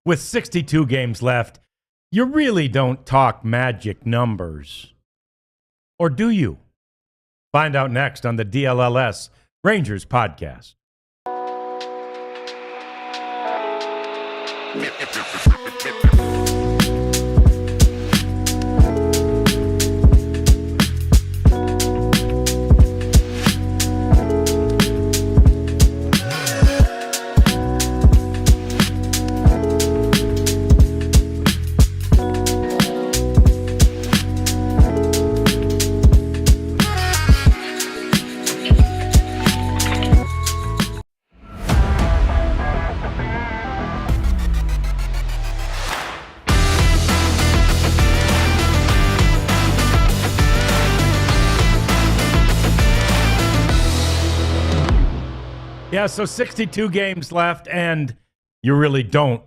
with 62 games left, you really don't talk magic numbers. Or do you? Find out next on the DLLS Rangers podcast. Yeah, so 62 games left, and you really don't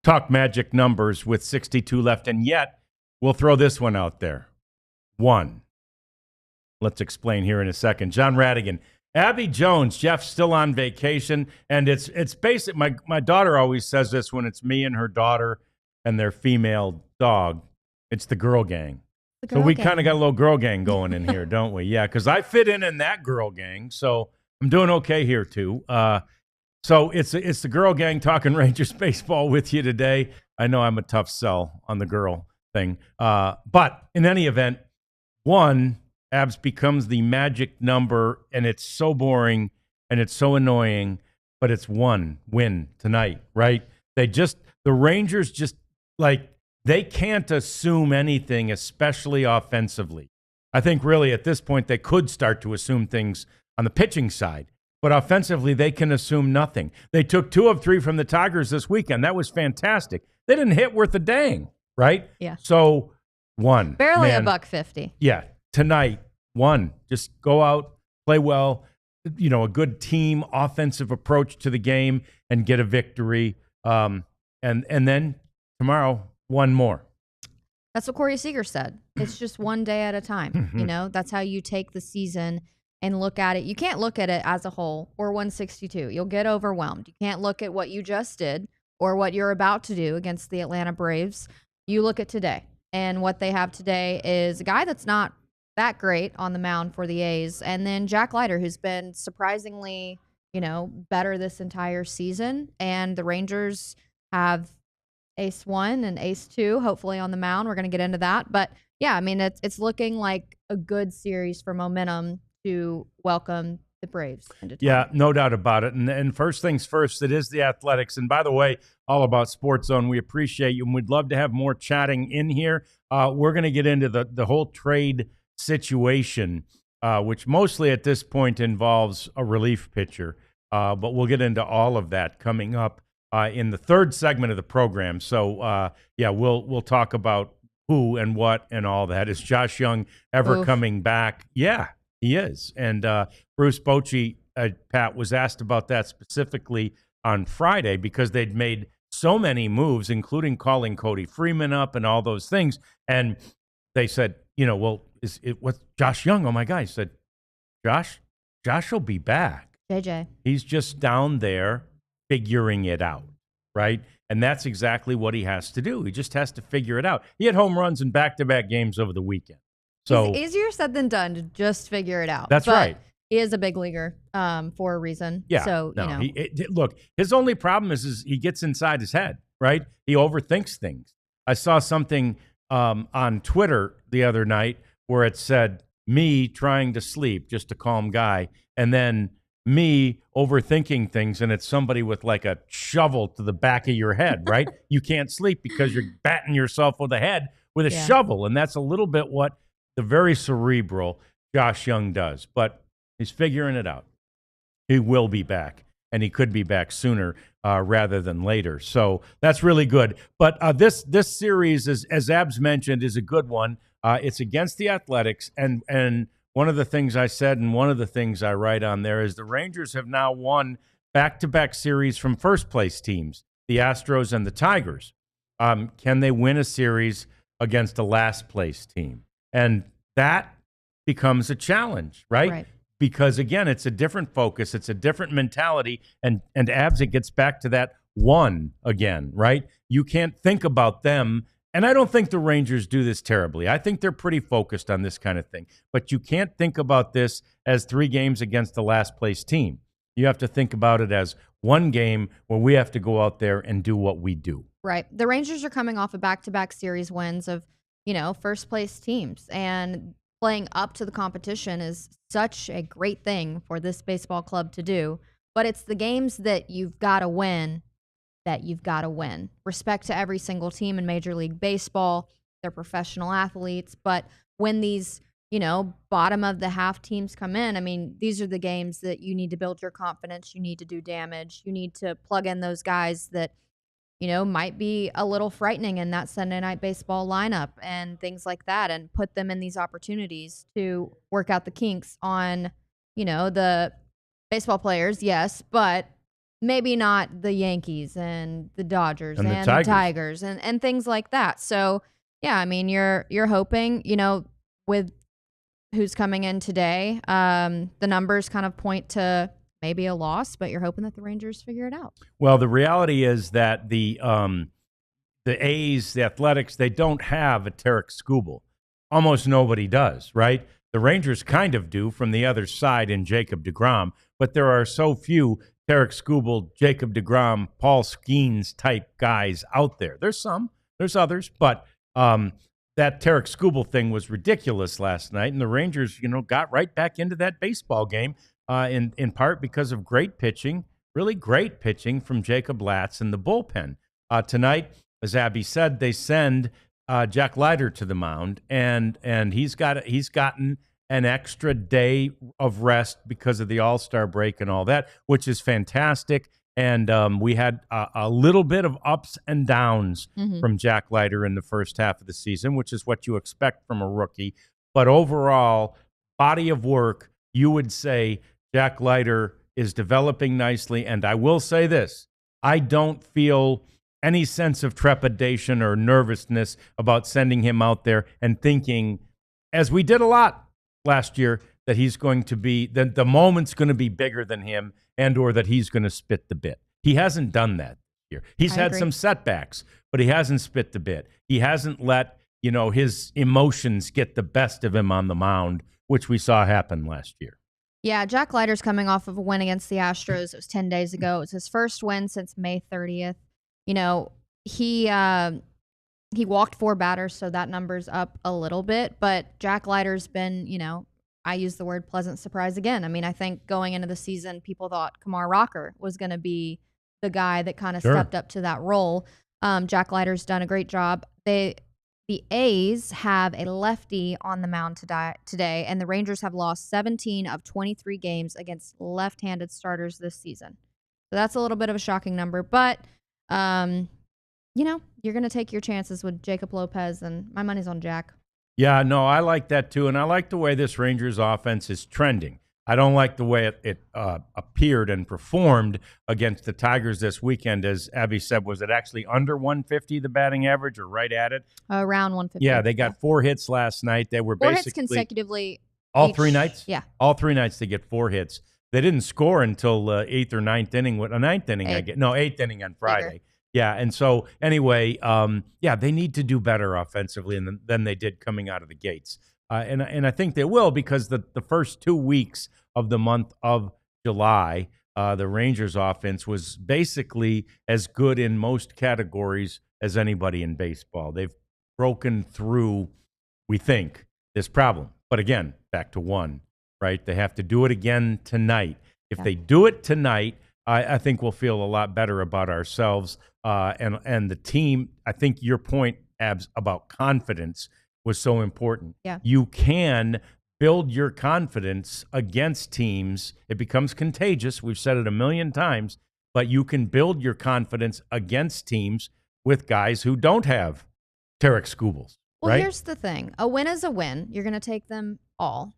talk magic numbers with 62 left, and yet we'll throw this one out there. One. Let's explain here in a second. John Radigan. Abby Jones, Jeff's still on vacation, and it's basic. My daughter always says this when it's me and her daughter and their female dog. It's the girl gang. So we kind of got a little girl gang going in here, don't we? Yeah, because I fit in that girl gang, so I'm doing okay here, too. So it's the girl gang talking Rangers baseball with you today. I know I'm a tough sell on the girl thing. But in any event, one, Abs becomes the magic number, and it's so boring, and it's so annoying, but it's one win tonight, right? The Rangers just, they can't assume anything, especially offensively. I think really at this point they could start to assume things on the pitching side. But offensively, they can assume nothing. They took 2 of 3 from the Tigers this weekend. That was fantastic. They didn't hit worth a dang, right? Yeah. So, one. Barely $1.50. Yeah. Tonight, one. Just go out, play well, a good team offensive approach to the game and get a victory. And then tomorrow, one more. That's what Corey Seager said. It's just one day at a time. That's how you take the season and look at it. You can't look at it as a whole or 162. You'll get overwhelmed. You can't look at what you just did or what you're about to do against the Atlanta Braves. You look at today, and what they have today is a guy that's not that great on the mound for the A's, and then Jack Leiter, who's been surprisingly, better this entire season. And the Rangers have Ace 1 and Ace 2, hopefully on the mound. We're going to get into that. But, yeah, I mean, it's looking like a good series for momentum to welcome the Braves into town. Yeah, no doubt about it. And first things first, it is the Athletics. And by the way, all about Sports Zone, we appreciate you, and we'd love to have more chatting in here. We're going to get into the whole trade situation, which mostly at this point involves a relief pitcher. But we'll get into all of that coming up in the third segment of the program. So, we'll talk about who and what and all that. Is Josh Young ever coming back? Yeah. He is. And Bruce Bochy, Pat, was asked about that specifically on Friday because they'd made so many moves, including calling Cody Freeman up and all those things. And they said, is it what's Josh Young? Oh, my God. He said, Josh will be back. JJ. He's just down there figuring it out, right? And that's exactly what he has to do. He just has to figure it out. He had home runs in back-to-back games over the weekend. So it's easier said than done to just figure it out. That's right. He is a big leaguer for a reason. Yeah. So, look, his only problem is he gets inside his head, right? He overthinks things. I saw something on Twitter the other night where it said, me trying to sleep, just a calm guy, and then me overthinking things, and it's somebody with like a shovel to the back of your head, right? You can't sleep because you're batting yourself with a head with a shovel, and that's a little bit what the very cerebral Josh Young does, but he's figuring it out. He will be back, and he could be back sooner rather than later. So that's really good. But this series, as Abs mentioned, is a good one. It's against the Athletics, and one of the things I said and one of the things I write on there is the Rangers have now won back-to-back series from first-place teams, the Astros and the Tigers. Can they win a series against a last-place team? And that becomes a challenge, right? Because, again, it's a different focus. It's a different mentality. And Abs, it gets back to that won again, right? You can't think about them. And I don't think the Rangers do this terribly. I think they're pretty focused on this kind of thing. But you can't think about this as 3 games against the last place team. You have to think about it as 1 game where we have to go out there and do what we do. Right. The Rangers are coming off of back-to-back series wins of, first place teams. And playing up to the competition is such a great thing for this baseball club to do. But it's the games that you've got to win that you've got to win. Respect to every single team in Major League Baseball. They're professional athletes. But when these, bottom of the half teams come in, I mean, these are the games that you need to build your confidence. You need to do damage. You need to plug in those guys that, might be a little frightening in that Sunday Night Baseball lineup and things like that, and put them in these opportunities to work out the kinks on, the baseball players, yes, but maybe not the Yankees and the Dodgers and the Tigers and things like that. So, yeah, I mean, you're hoping, with who's coming in today, the numbers kind of point to maybe a loss, but you're hoping that the Rangers figure it out. Well, the reality is that the A's, the Athletics, they don't have a Tarek Skubal. Almost nobody does, right? The Rangers kind of do from the other side in Jacob deGrom, but there are so few Tarek Skubal, Jacob deGrom, Paul Skeens type guys out there. There's some, there's others, but that Tarek Skubal thing was ridiculous last night, and the Rangers, got right back into that baseball game in part because of great pitching, really great pitching from Jacob Latz in the bullpen. Tonight, as Abby said, they send Jack Leiter to the mound, and he's gotten an extra day of rest because of the All-Star break and all that, which is fantastic. And we had a little bit of ups and downs from Jack Leiter in the first half of the season, which is what you expect from a rookie. But overall, body of work, you would say Jack Leiter is developing nicely. And I will say this, I don't feel any sense of trepidation or nervousness about sending him out there and thinking, as we did a lot last year, that he's going to be, that the moment's going to be bigger than him and or that he's going to spit the bit. He hasn't done that this year. He's had some setbacks, but he hasn't spit the bit. He hasn't let, his emotions get the best of him on the mound, which we saw happen last year. Yeah, Jack Leiter's coming off of a win against the Astros. It was 10 days ago. It was his first win since May 30th. He walked 4 batters, so that number's up a little bit. But Jack Leiter's been, I use the word pleasant surprise again. I mean, I think going into the season, people thought Kumar Rocker was going to be the guy that kind of stepped up to that role. Jack Leiter's done a great job. The A's have a lefty on the mound today, and the Rangers have lost 17 of 23 games against left-handed starters this season. So that's a little bit of a shocking number, but you're going to take your chances with Jacob Lopez, and my money's on Jack. Yeah, no, I like that too, and I like the way this Rangers offense is trending. I don't like the way it appeared and performed against the Tigers this weekend. As Abby said, was it actually under 150, the batting average, or right at it? Around 150. Yeah, they got 4 hits last night. They were 4 basically hits consecutively. All 3 nights? Yeah. All 3 nights they get 4 hits. They didn't score until 8th or 9th inning. 9th inning, 8th inning on Friday. Bigger. Yeah, and so anyway, they need to do better offensively than they did coming out of the gates. And I think they will, because the first 2 weeks of the month of July, the Rangers offense was basically as good in most categories as anybody in baseball. They've broken through, we think, this problem. But again, back to 1, right? They have to do it again tonight. If they do it tonight, I think we'll feel a lot better about ourselves and the team. I think your point, Abs, about confidence was so important. Yeah. You can build your confidence against teams. It becomes contagious. We've said it a million times, but you can build your confidence against teams with guys who don't have Tarek Skubals. Well, right? Here's the thing. A win is a win. You're going to take them all.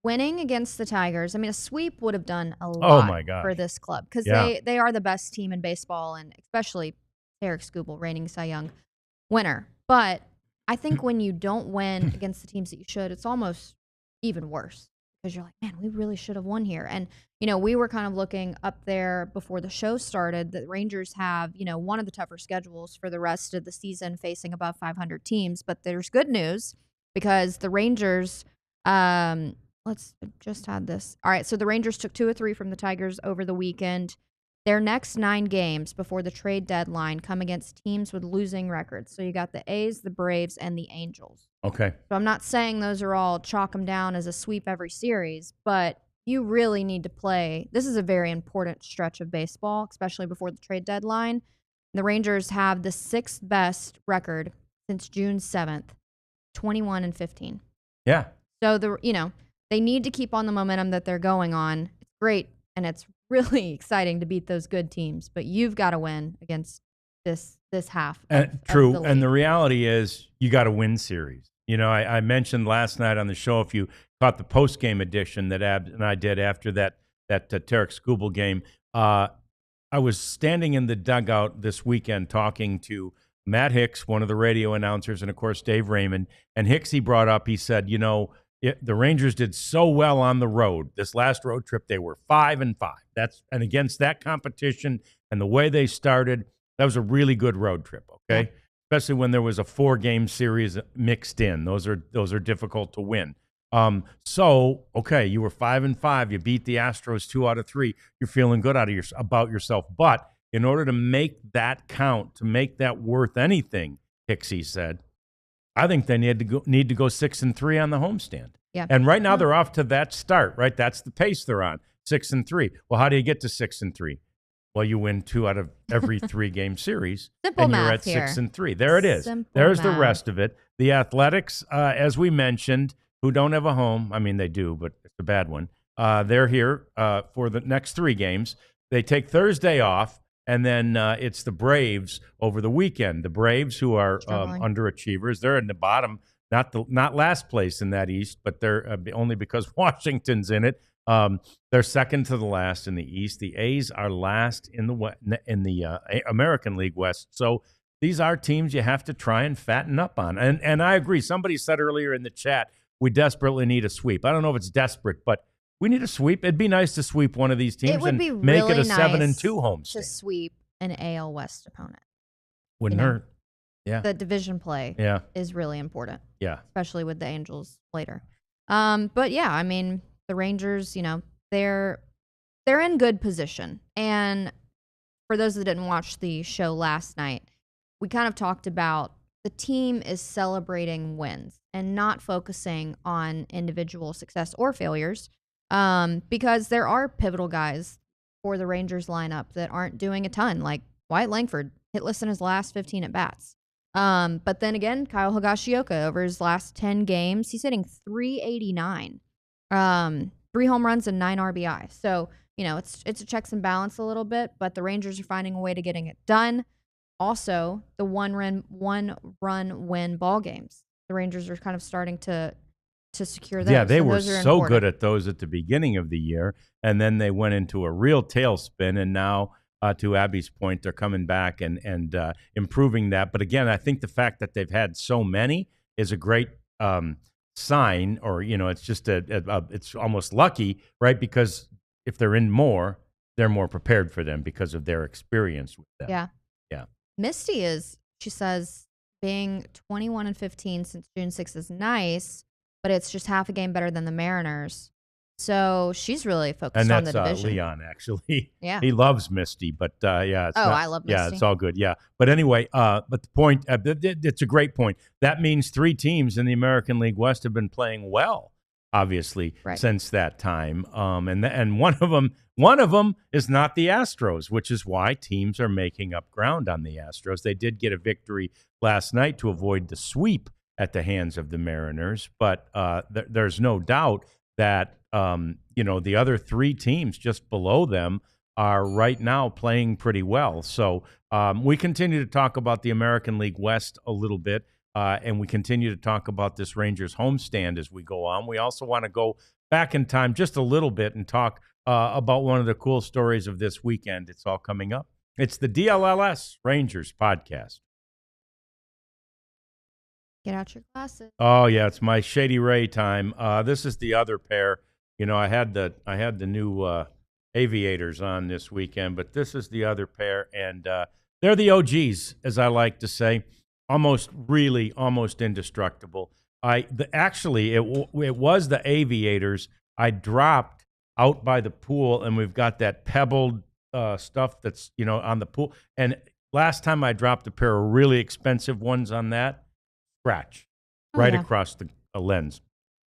Winning against the Tigers, I mean, a sweep would have done a lot for this club, because they are the best team in baseball, and especially Tarek Skubal, reigning Cy Young winner. But I think when you don't win against the teams that you should, it's almost even worse, because you're like, man, we really should have won here. And, we were kind of looking up there before the show started that Rangers have, one of the tougher schedules for the rest of the season, facing above 500 teams. But there's good news because the Rangers, let's just had this. All right, so the Rangers took 2 or 3 from the Tigers over the weekend. Their next 9 games before the trade deadline come against teams with losing records. So you got the A's, the Braves, and the Angels. Okay. So I'm not saying those are all chalk them down as a sweep every series, but you really need to play. This is a very important stretch of baseball, especially before the trade deadline. The Rangers have the 6th best record since June 7th, 21-15. Yeah. So they need to keep on the momentum that they're going on. It's great, and it's really exciting to beat those good teams, but you've got to win against this half. True, of and the reality is you got to win series. I mentioned last night on the show, if you caught the post-game edition that Abs and I did after that Tarek Skubal game, I was standing in the dugout this weekend talking to Matt Hicks, one of the radio announcers, and, of course, Dave Raymond. And Hicksy brought up, he said, the Rangers did so well on the road. This last road trip, they were 5-5. And against that competition and the way they started, that was a really good road trip, okay? Yeah. Especially when there was a 4-game series mixed in. Those are difficult to win. Okay, you were 5-5. You beat the Astros 2 out of 3. You're feeling good about yourself. But in order to make that count, to make that worth anything, Hicksy said, I think they need to go 6-3 on the homestand. Yeah. And right now they're off to that start, right? That's the pace they're on, 6-3. Well, how do you get to 6-3? Well, you win 2 out of every 3-game series. Simple and math you're at here. 6-3. There it is. Simple There's math. the rest of it. The Athletics, as we mentioned, who don't have a home. I mean, they do, but it's a bad one. They're here for the next 3 games. They take Thursday off, and then it's the Braves over the weekend. The Braves, who are underachievers, they're in the bottom, not last place in that East, but they're only because Washington's in it. They're second to the last in the East. The A's are last in the American League West. So these are teams you have to try and fatten up on. And I agree. Somebody said earlier in the chat, we desperately need a sweep. I don't know if it's desperate, but we need a sweep. It'd be nice to sweep one of these teams and make it a 7-2 homestand. To sweep an AL West opponent. Wouldn't hurt. Yeah. The division play is really important. Yeah. Especially with the Angels later. But yeah, I mean, the Rangers, they're in good position. And for those that didn't watch the show last night, we kind of talked about the team is celebrating wins and not focusing on individual success or failures, because there are pivotal guys for the Rangers lineup that aren't doing a ton, like Wyatt Langford, hitless in his last 15 at-bats. But then again, Kyle Higashioka, over his last 10 games, he's hitting .389. 3 home runs and 9 RBI. So, it's a checks and balance a little bit, but the Rangers are finding a way to getting it done. Also, the one-run win ball games. The Rangers are kind of starting to secure those. Yeah, they were so important. Good at those at the beginning of the year, and then they went into a real tailspin, and now, to Abby's point, they're coming back and improving that. But again, I think the fact that they've had so many is a great sign, or it's just it's almost lucky, right? Because if they're in more, they're more prepared for them because of their experience with them. Yeah. Yeah. Misty she says, being 21-15 since June 6th is nice, but it's just half a game better than the Mariners. So she's really focused on the division. And that's Leon, actually. Yeah. He loves Misty, but yeah. I love Misty. Yeah, it's all good, yeah. But anyway, but the point, it's a great point. That means 3 teams in the American League West have been playing well, obviously, since that time. And one of them is not the Astros, which is why teams are making up ground on the Astros. They did get a victory last night to avoid the sweep at the hands of the Mariners, but there's no doubt that the other 3 teams just below them are right now playing pretty well. So we continue to talk about the American League West a little bit, and we continue to talk about this Rangers homestand as we go on. We also want to go back in time just a little bit and talk about one of the cool stories of this weekend. It's all coming up. It's the DLLS Rangers podcast. Get out your glasses. Oh, yeah, it's my Shady Ray time. This is the other pair I had the new aviators on this weekend, but this is the other pair, and they're the OGs, as I like to say, almost indestructible. It was the aviators I dropped out by the pool, and we've got that pebbled stuff that's on the pool. And last time I dropped a pair of really expensive ones on that, scratch right across the lens.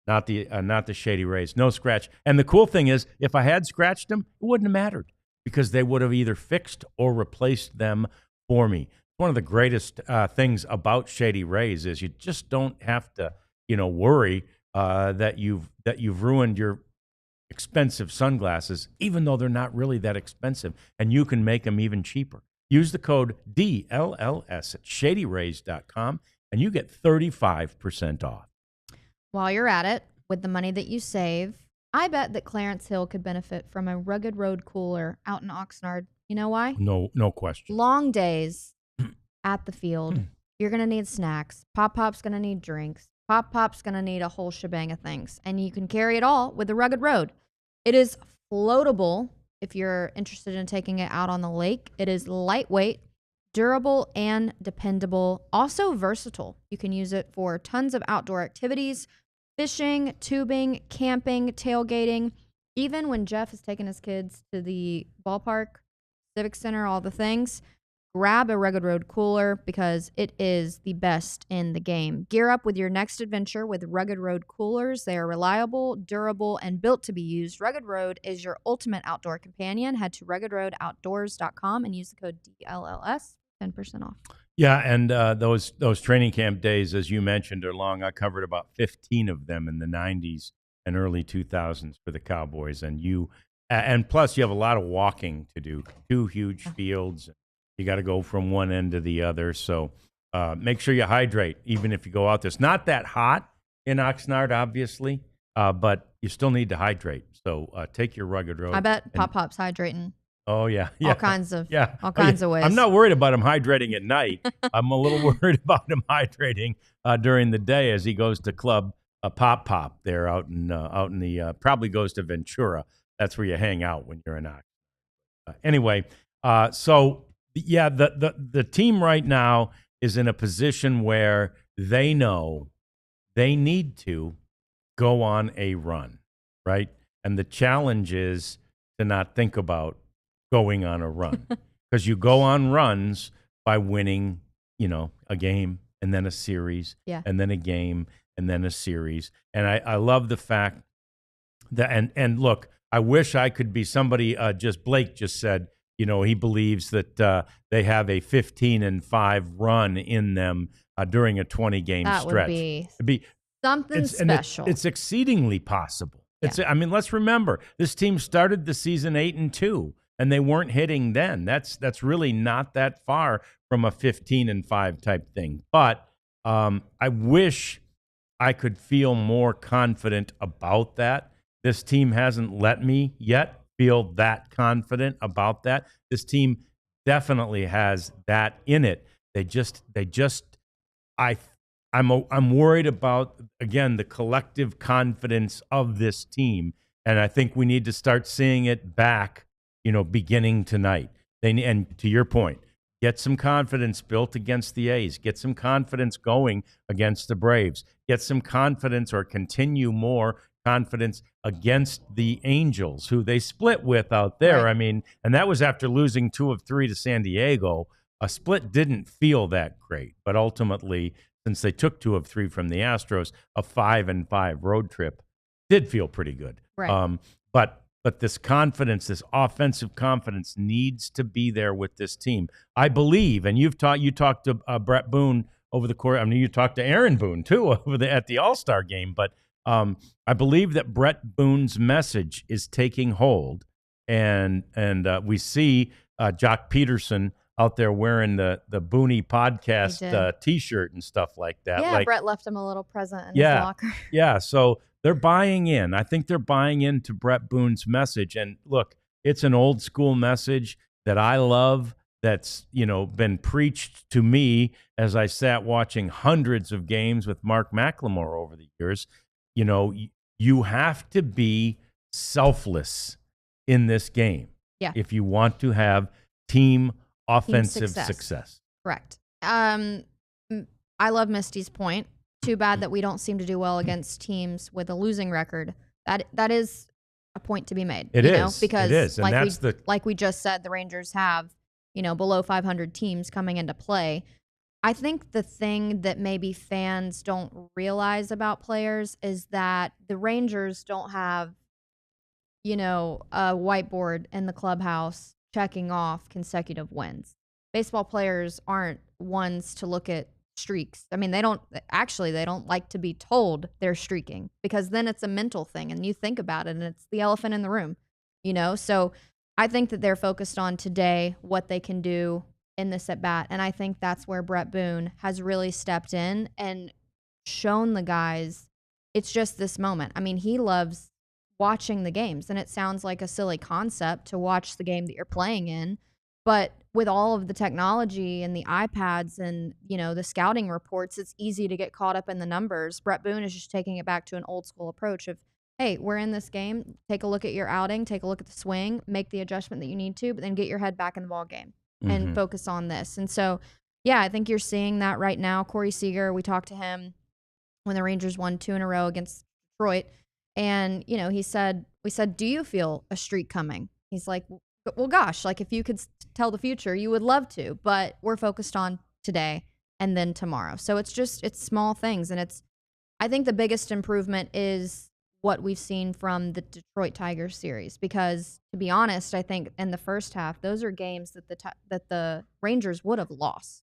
Not the Shady Rays, no scratch. And the cool thing is, if I had scratched them, it wouldn't have mattered because they would have either fixed or replaced them for me. One of the greatest things about Shady Rays is you just don't have to, worry that you've ruined your expensive sunglasses, even though they're not really that expensive, and you can make them even cheaper. Use the code DLLS at shadyrays.com, and you get 35% off. While you're at it, with the money that you save, I bet that Clarence Hill could benefit from a rugged road cooler out in Oxnard. You know why? No question. Long days at the field. You're going to need snacks. Pop-Pop's going to need drinks. Pop-Pop's going to need a whole shebang of things. And you can carry it all with the rugged road. It is floatable if you're interested in taking it out on the lake. It is lightweight, durable, and dependable. Also versatile. You can use it for tons of outdoor activities, fishing, tubing, camping, tailgating. Even when Jeff is taking his kids to the ballpark, Civic Center, all the things, grab a Rugged Road cooler because it is the best in the game. Gear up with your next adventure with Rugged Road coolers. They are reliable, durable, and built to be used. Rugged Road is your ultimate outdoor companion. Head to ruggedroadoutdoors.com and use the code DLLS, 10% off. Yeah, and those training camp days, as you mentioned, are long. I covered about 15 of them in the 90s and early 2000s for the Cowboys. And plus, you have a lot of walking to do. 2 huge fields. You got to go from one end to the other. So make sure you hydrate, even if you go out there. It's not that hot in Oxnard, obviously, but you still need to hydrate. So take your Rugged Road. I bet Pop-Pop's hydrating. Oh, yeah. All kinds of ways. I'm not worried about him hydrating at night. I'm a little worried about him hydrating during the day as he goes to Club Pop there out in the probably goes to Ventura. That's where you hang out when you're in Oxnard. Anyway, the team right now is in a position where they know they need to go on a run, right? And the challenge is to not think about going on a run because you go on runs by winning, a game and then a series and then a game and then a series. And I love the fact that, and look, I wish I could be somebody, Blake just said, he believes that they have a 15-5 run in them during a 20-game stretch. Would be something special. It's exceedingly possible. Yeah. Let's remember, this team started the season 8-2. And they weren't hitting then. That's really not that far from a 15-5 type thing. But I wish I could feel more confident about that. This team hasn't let me yet feel that confident about that. This team definitely has that in it. I'm worried about, again, the collective confidence of this team. And I think we need to start seeing it back, beginning tonight. And to your point, get some confidence built against the A's. Get some confidence going against the Braves. Get some confidence or continue more confidence against the Angels, who they split with out there. Right. And that was after losing 2 of 3 to San Diego. A split didn't feel that great. But ultimately, since they took 2 of 3 from the Astros, a 5-5 road trip did feel pretty good. Right. But this confidence, this offensive confidence, needs to be there with this team. I believe, and you talked to Brett Boone over the course. You talked to Aaron Boone too at the All-Star game. But I believe that Brett Boone's message is taking hold, and we see Jock Peterson out there wearing the Booney podcast T-shirt and stuff like that. Yeah, Brett left him a little present in his locker. Yeah, so they're buying in. I think they're buying into Brett Boone's message. And look, it's an old school message that I love, that's, been preached to me as I sat watching hundreds of games with Mark McLemore over the years. You have to be selfless in this game. Yeah. If you want to have team offensive success. Correct. I love Misty's point. Too bad that we don't seem to do well against teams with a losing record. That is a point to be made. It is. Because it is. And like we just said, the Rangers have, below 500 teams coming into play. I think the thing that maybe fans don't realize about players is that the Rangers don't have, a whiteboard in the clubhouse checking off consecutive wins. Baseball players aren't ones to look at streaks. I mean, they don't like to be told they're streaking, because then it's a mental thing and you think about it and it's the elephant in the room, So I think that they're focused on today, what they can do in this at bat. And I think that's where Brett Boone has really stepped in and shown the guys it's just this moment. I mean, he loves watching the games, and it sounds like a silly concept to watch the game that you're playing in, but with all of the technology and the iPads and, the scouting reports, it's easy to get caught up in the numbers. Brett Boone is just taking it back to an old school approach of, hey, we're in this game. Take a look at your outing, take a look at the swing, make the adjustment that you need to, but then get your head back in the ball game and focus on this. And so, yeah, I think you're seeing that right now. Corey Seager, we talked to him when the Rangers won 2 in a row against Detroit. And, we said, do you feel a streak coming? He's like, well, gosh, like if you could tell the future, you would love to, but we're focused on today and then tomorrow. So it's small things. And I think the biggest improvement is what we've seen from the Detroit Tigers series, because to be honest, I think in the first half, those are games that the Rangers would have lost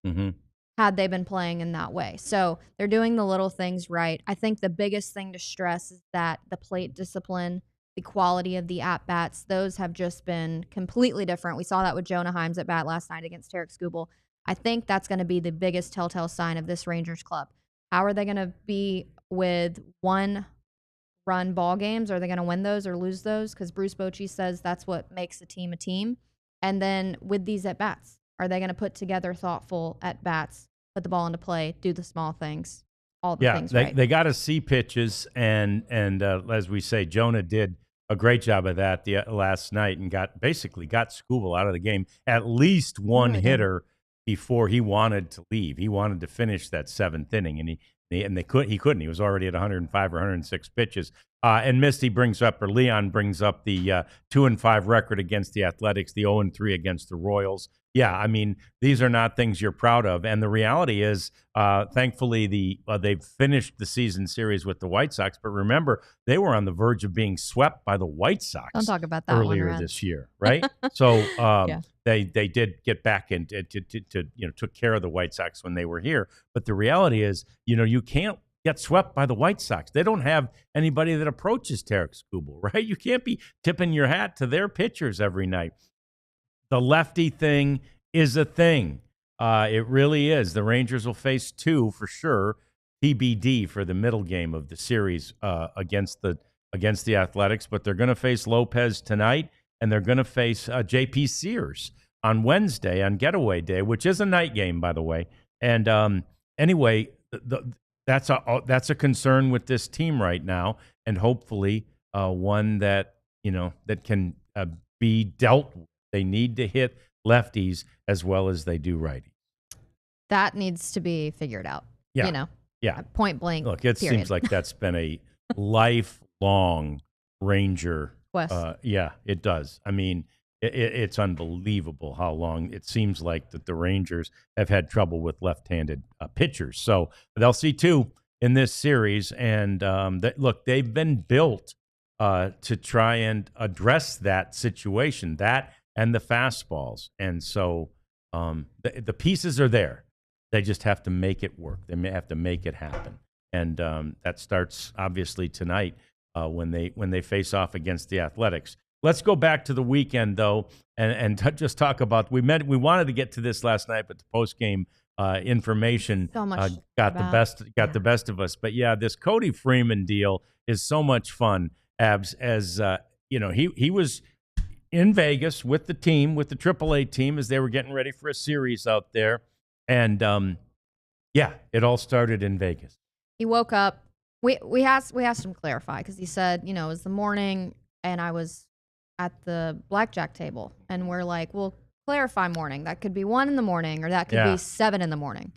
had they been playing in that way. So they're doing the little things right. I think the biggest thing to stress is that the plate discipline, the quality of the at-bats, those have just been completely different. We saw that with Jonah Heim's at-bat last night against Tarek Skubal. I think that's going to be the biggest telltale sign of this Rangers club. How are they going to be with one-run ball games? Are they going to win those or lose those? Because Bruce Bochy says that's what makes a team a team. And then with these at-bats, are they going to put together thoughtful at-bats, put the ball into play, do the small things, all the things right? They got to see pitches, and as we say, Jonah did a great job of that last night and got Skubal out of the game. At least one hitter before he wanted to leave. He wanted to finish that 7th inning, and he couldn't. He was already at 105 or 106 pitches. And Leon brings up the 2-5 record against the Athletics, the 0-3 against the Royals. Yeah, I mean, these are not things you're proud of. And the reality is, thankfully, they've finished the season series with the White Sox. But remember, they were on the verge of being swept by the White Sox. Don't talk about that earlier this year, right? So they did get back into took care of the White Sox when they were here. But the reality is, you can't get swept by the White Sox. They don't have anybody that approaches Tarek Skubal, right? You can't be tipping your hat to their pitchers every night. The lefty thing is a thing. It really is. The Rangers will face 2 for sure, TBD for the middle game of the series against the Athletics. But they're going to face Lopez tonight, and they're going to face J.P. Sears on Wednesday on Getaway Day, which is a night game, by the way. And anyway, that's a concern with this team right now, and hopefully one that that can be dealt with. They need to hit lefties as well as they do righties. That needs to be figured out. Yeah. Point blank. Look, it seems like that's been a lifelong Ranger quest. Yeah, it does. I mean, it's unbelievable how long it seems like that the Rangers have had trouble with left-handed pitchers. So they'll see 2 in this series, and they've been built to try and address that situation, that and the fastballs. And so the pieces are there. They just have to make it work. They may have to make it happen. And that starts obviously tonight when they face off against the Athletics. Let's go back to the weekend though, and just talk about. We wanted to get to this last night, but the post game information got the best of us. But yeah, this Cody Freeman deal is so much fun. Abs, as he was in Vegas with the team, with the AAA team, as they were getting ready for a series out there. And, it all started in Vegas. He woke up. We asked him to clarify, because he said, it was the morning. and I was at the blackjack table, and we're like, well, clarify morning. That could be 1 in the morning, or that could be 7 in the morning.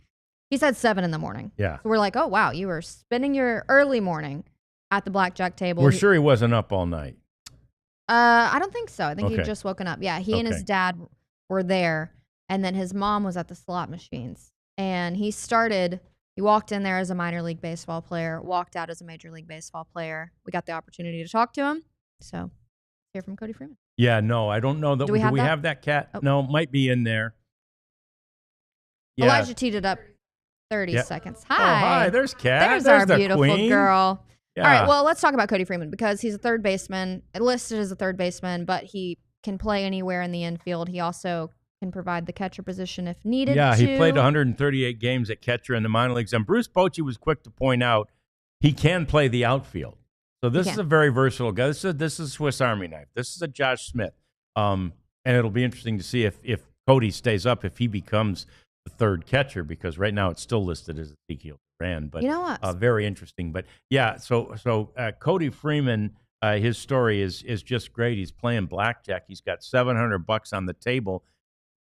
He said 7 in the morning. Yeah. So we're like, oh, wow, you were spending your early morning at the blackjack table. We're sure he wasn't up all night. I don't think so. I think he'd just woken up. Yeah, he and his dad were there, and then his mom was at the slot machines. And he walked in there as a minor league baseball player, walked out as a major league baseball player. We got the opportunity to talk to him. So, hear from Cody Freeman. Yeah, no, I don't know. Do we have that cat? Oh. No, might be in there. Yeah. Elijah teed it up 30 seconds. Hi. Oh, hi. There's Cat. There's our beautiful queen. girl. Yeah. All right, well, let's talk about Cody Freeman because he's a third baseman, listed as a third baseman, but he can play anywhere in the infield. He also can provide the catcher position if needed. Yeah, he played 138 games at catcher in the minor leagues. And Bruce Bochy was quick to point out he can play the outfield. So this is a very versatile guy. This is a Swiss Army knife. This is a Josh Smith. And it'll be interesting to see if Cody stays up, if he becomes the third catcher, because right now it's still listed as Ezekiel Duran. But you know what? Very interesting. But yeah, so Cody Freeman, his story is just great. He's playing blackjack. He's got $700 on the table,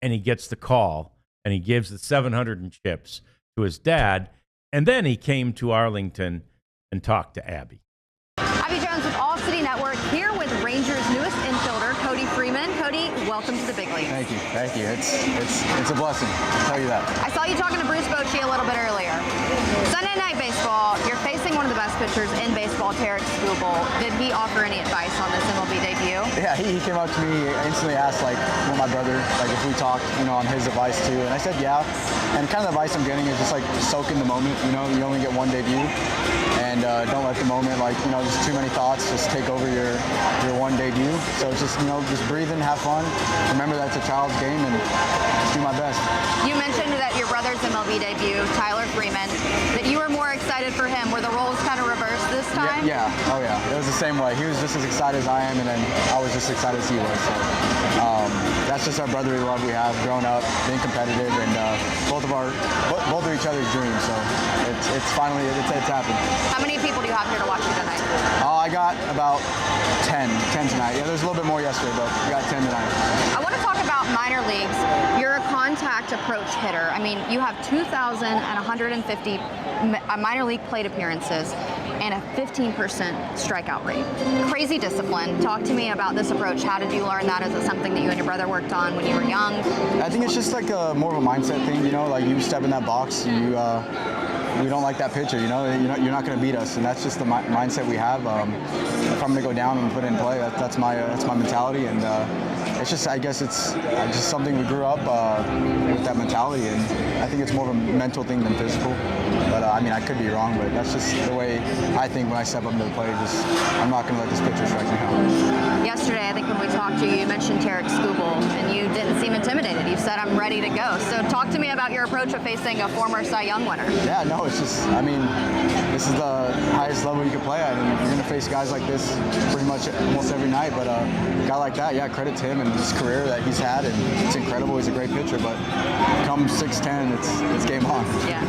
and he gets the call, and he gives the 700 in chips to his dad, and then he came to Arlington and talked to Abby. Abby Jones with ALLCITY Network here with Rangers' newest infielder, Cody Freeman. Cody, welcome to the big leagues. Thank you. Thank you. It's a blessing. I'll tell you that. I saw you talking to Bruce Bochy a little bit earlier. Sunday Night Baseball, you're facing one of the best pitchers in baseball, Tarek Skubal. Did he offer any advice on this MLB debut? Yeah, he came up to me, instantly asked what my brother, if we talked, on his advice too. And I said, yeah. And kind of the advice I'm getting is just soak in the moment. You only get one debut. And don't let the moment, just too many thoughts just take over your one debut. So it's just, just breathe and have fun. Remember that's a child's game, and just do my best. You mentioned that your brother's MLB debut, Tyler Freeman, that you were more excited for him. Were the roles kind of reversed this time? Yeah. Oh, yeah. It was the same way. He was just as excited as I am, and then I was just excited as he was. So that's just our brotherly love we have growing up, being competitive, and both of each other's dreams. So it's finally happened. How many people do you have here to watch you tonight? I got about 10 tonight. Yeah, there's a little bit more yesterday, but we got 10 tonight. I want to talk about minor leagues. You're a contact approach hitter. I mean, you have 2,150 minor league plate appearances and a 15% strikeout rate. Crazy discipline. Talk to me about this approach. How did you learn that? Is it something that you and your brother worked on when you were young? I think it's just more of a mindset thing, you step in that box, we don't like that pitcher, you're not going to beat us, and that's just the mindset we have. If I'm going to go down and put it in play, that's my mentality, and it's just, I guess it's just something we grew up with that mentality, and I think it's more of a mental thing than physical. But I could be wrong, but that's just the way I think when I step up into the plate. I'm not going to let this pitcher strike me out. Yesterday, I think when we talked to you, you mentioned Tarek Skubal, and you didn't seem intimidated. You said, I'm ready to go. So talk to me about your approach of facing a former Cy Young winner. Yeah, no, it's just, this is the highest level you can play at, and you're going to face guys like this pretty much almost every night, but a guy like that, yeah, credit to him and his career that he's had, and it's incredible. He's a great pitcher, but come 6'10", it's game on. Yeah.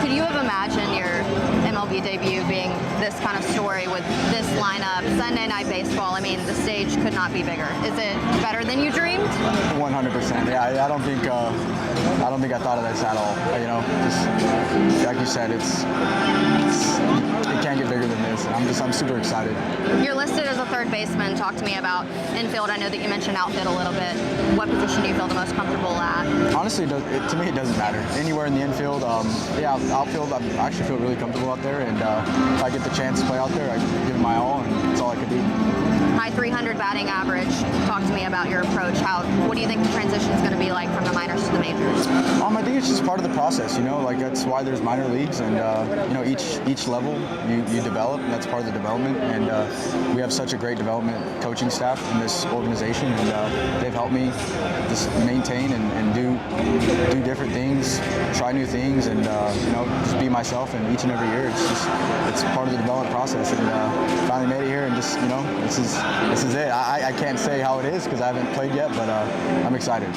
Could you have imagined your MLB debut being this kind of story with this lineup, Sunday Night Baseball? The stage could not be bigger. Is it better than you dreamed? 100%. Yeah, I don't think I thought of this at all. Just like you said, it can't get bigger than this. I'm super excited. You're listed as a third baseman. Talk to me about infield. I know that you mentioned outfield a little bit. What position do you feel the most comfortable at? Honestly, to me, it doesn't matter. Anywhere in the infield. Outfield, I actually feel really comfortable out there, and if I get the chance to play out there, I give it my all, and that's all I can do. High 300 batting average. Talk to me about your approach. What do you think the transition is going to be like from the minors to the majors? I think it's just part of the process. That's why there's minor leagues, and each level you develop, and that's part of the development. And we have such a great development coaching staff in this organization, and they've helped me just maintain and do different things try new things, and just be myself. And each and every year, it's part of the development process. And finally made it here, and just this is it. I can't say how it is because I haven't played yet, but I'm excited.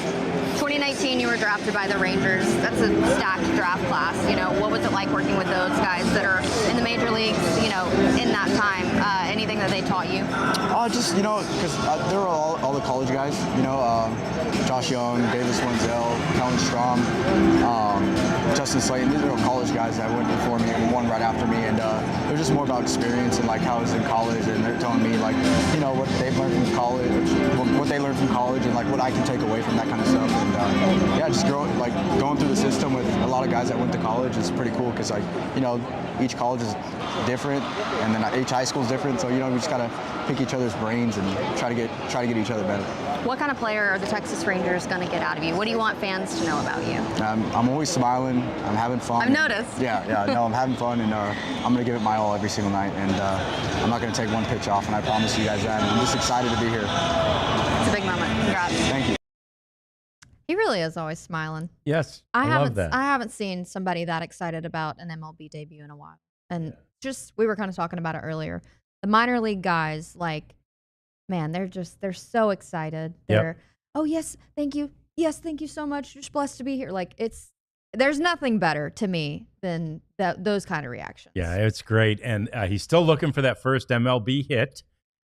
2019, you were drafted by the Rangers. That's a stacked draft class. What was it like working with those guys that are in the major leagues? In that time, anything that they taught you? Just because there were all the college guys. Josh Young, Davis Wenzel, Kellen Strom, Justin Slayton. These are all college guys that went before me and one right after me, and it was just more about experience and like how I was in college, and they're telling me like what they've learned from college, what they learned from college, and like what I can take away from that kind of stuff. And just going through the system with a lot of guys that went to college is pretty cool because each college is different, and then each high school is different. So we just gotta pick each other's brains and try to get each other better. What kind of player are the Texas Rangers going to get out of you? What do you want fans to know about you? I'm always smiling. I'm having fun. I've noticed. No, I'm having fun, and I'm going to give it my all every single night, and I'm not going to take one pitch off, and I promise you guys that. And I'm just excited to be here. It's a big moment. Congrats. Thank you. He really is always smiling. Yes, I love that. I haven't seen somebody that excited about an MLB debut in a while. And we were kind of talking about it earlier. The minor league guys, man, they're so excited. Oh, yes, thank you. Yes, thank you so much. Just blessed to be here. There's nothing better to me than those kind of reactions. Yeah, it's great. And he's still looking for that first MLB hit.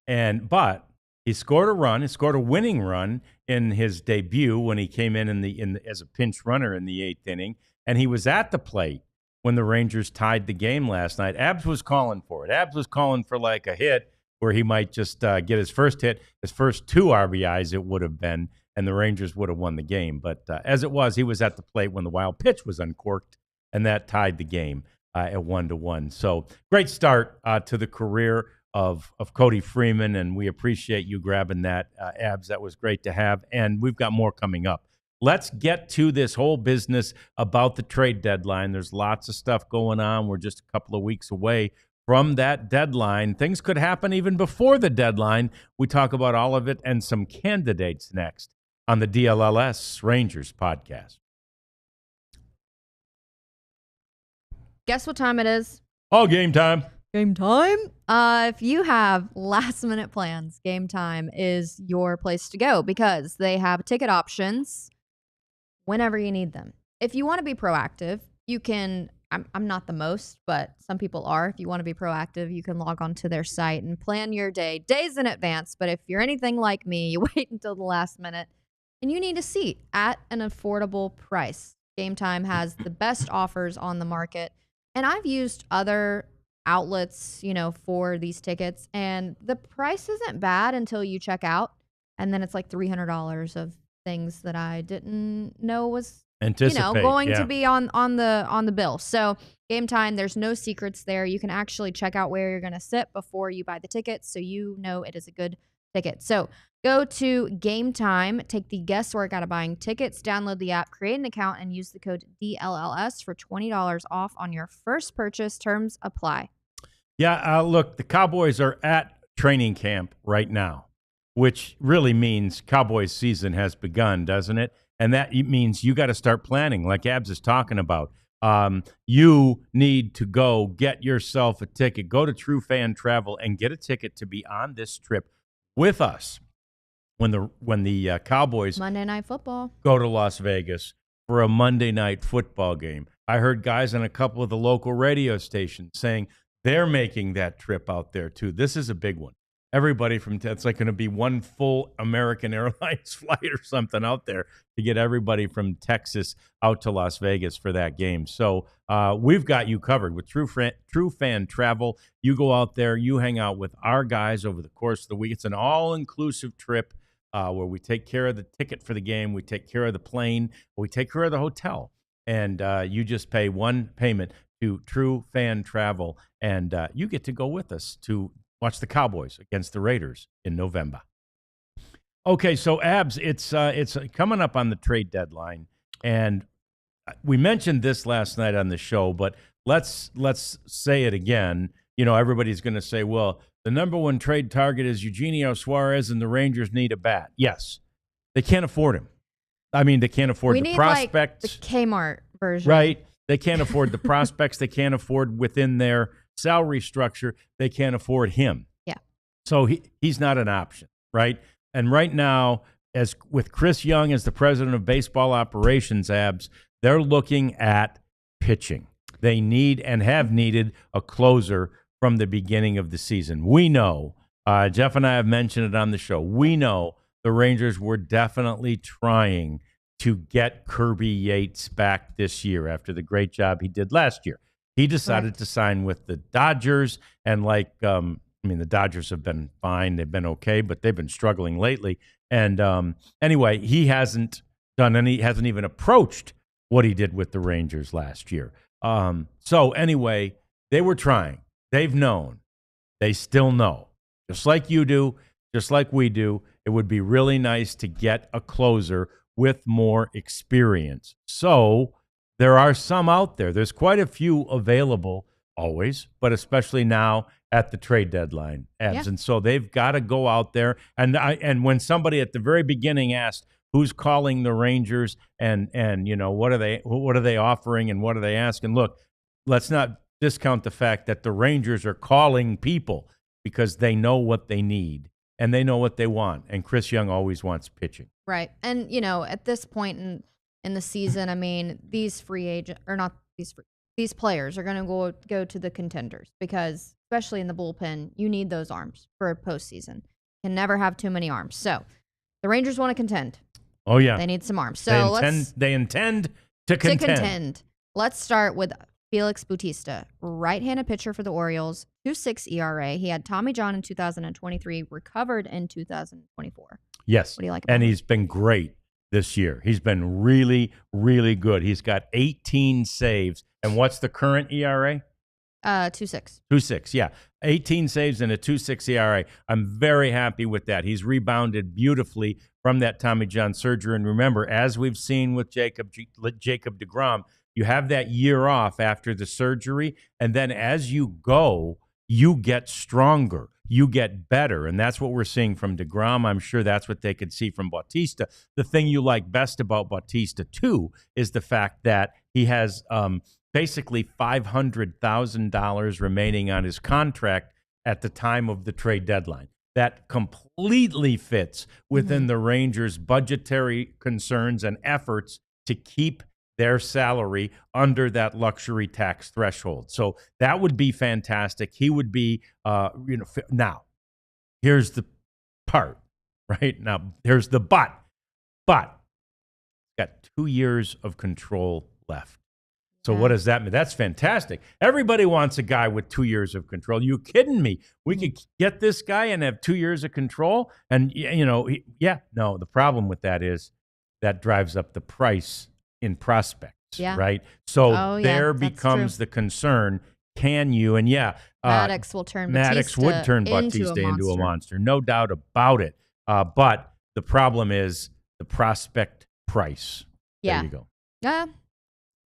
But he scored a run. He scored a winning run in his debut when he came in as a pinch runner in the 8th inning. And he was at the plate when the Rangers tied the game last night. Abs was calling for it. Abs was calling for like a hit where he might just get his first hit, his first 2 RBIs it would have been, and the Rangers would have won the game. But as it was, he was at the plate when the wild pitch was uncorked, and that tied the game at 1-1. So great start to the career of Cody Freeman, and we appreciate you grabbing that, Abs. That was great to have, and we've got more coming up. Let's get to this whole business about the trade deadline. There's lots of stuff going on. We're just a couple of weeks away from that deadline. Things could happen even before the deadline. We talk about all of it and some candidates next on the DLLS Rangers podcast. Guess what time it is? Oh, game time. Game time? If you have last-minute plans, Game Time is your place to go because they have ticket options whenever you need them. If you want to be proactive, you can, I'm not the most, but some people are. If you want to be proactive, you can log on to their site and plan your day days in advance. But if you're anything like me, you wait until the last minute and you need a seat at an affordable price. Game Time has the best offers on the market. And I've used other outlets, for these tickets, and the price isn't bad until you check out. And then it's like $300 of things that I didn't know was going to be on the bill. So Game Time, there's no secrets there. You can actually check out where you're going to sit before you buy the tickets, so it is a good ticket. So go to Game Time, take the guesswork out of buying tickets, download the app, create an account, and use the code DLLS for $20 off on your first purchase. Terms apply. Yeah, look, the Cowboys are at training camp right now, which really means Cowboys season has begun, doesn't it? And that means you got to start planning, like Abs is talking about. You need to go get yourself a ticket. Go to True Fan Travel and get a ticket to be on this trip with us when the Cowboys Monday Night Football go to Las Vegas for a Monday Night Football game. I heard guys on a couple of the local radio stations saying they're making that trip out there too. This is a big one. Everybody it's like going to be one full American Airlines flight or something out there to get everybody from Texas out to Las Vegas for that game. So we've got you covered with True Fan Travel. You go out there, you hang out with our guys over the course of the week. It's an all-inclusive trip where we take care of the ticket for the game, we take care of the plane, we take care of the hotel, and you just pay one payment to True Fan Travel, and you get to go with us to watch the Cowboys against the Raiders in November. Okay, so Abs, it's coming up on the trade deadline, and we mentioned this last night on the show, but let's say it again. Everybody's going to say, well, the number one trade target is Eugenio Suarez, and the Rangers need a bat. Yes, they can't afford him. I mean, they can't afford the prospects. Like the Kmart version. Right. They can't afford the prospects. They can't afford within their salary structure. They can't afford him. Yeah. So he's not an option, right? And right now, as with Chris Young as the president of baseball operations, Abs, they're looking at pitching. They need and have needed a closer from the beginning of the season. We know, Jeff and I have mentioned it on the show, we know the Rangers were definitely trying to get Kirby Yates back this year after the great job he did last year. He decided to sign with the Dodgers, and the Dodgers have been fine. They've been okay, but they've been struggling lately. And anyway, he hasn't even approached what he did with the Rangers last year. So anyway, they were trying. They've known. They still know. Just like you do, just like we do, it would be really nice to get a closer with more experience. So there are some out there. There's quite a few available always, but especially now at the trade deadline, Abs. Yeah. And so they've got to go out there. And when somebody at the very beginning asked who's calling the Rangers and what are they offering and what are they asking? Look, let's not discount the fact that the Rangers are calling people because they know what they need and they know what they want. And Chris Young always wants pitching. Right. And, at this point in the season, I mean, these free agent or not these players are going to go to the contenders because, especially in the bullpen, you need those arms for a postseason. Can never have too many arms. So the Rangers want to contend. Oh, yeah. They need some arms. So they intend to contend. Let's start with Felix Bautista, right-handed pitcher for the Orioles, 2.6 ERA. He had Tommy John in 2023, recovered in 2024. Yes. What do you like about him? And he's been great this year. He's been really, really good. He's got 18 saves. And what's the current ERA? 2.6. 2.6, yeah. 18 saves and a 2.6 ERA. I'm very happy with that. He's rebounded beautifully from that Tommy John surgery. And remember, as we've seen with Jacob deGrom, you have that year off after the surgery, and then as you go, you get stronger, you get better, and that's what we're seeing from deGrom. I'm sure that's what they could see from Bautista. The thing you like best about Bautista, too, is the fact that he has basically $500,000 remaining on his contract at the time of the trade deadline. That completely fits within the Rangers' budgetary concerns and efforts to keep their salary under that luxury tax threshold. So that would be fantastic. He would be, now, here's the part, right? Now, here's the but. But, got 2 years of control left. So what does that mean? That's fantastic. Everybody wants a guy with 2 years of control. You kidding me? We could get this guy and have 2 years of control? And, no, the problem with that is that drives up the price in prospects, right? So there becomes the concern. Can you? And Maddox would turn Bautista into a monster, no doubt about it. But the problem is the prospect price. There you go. Yeah,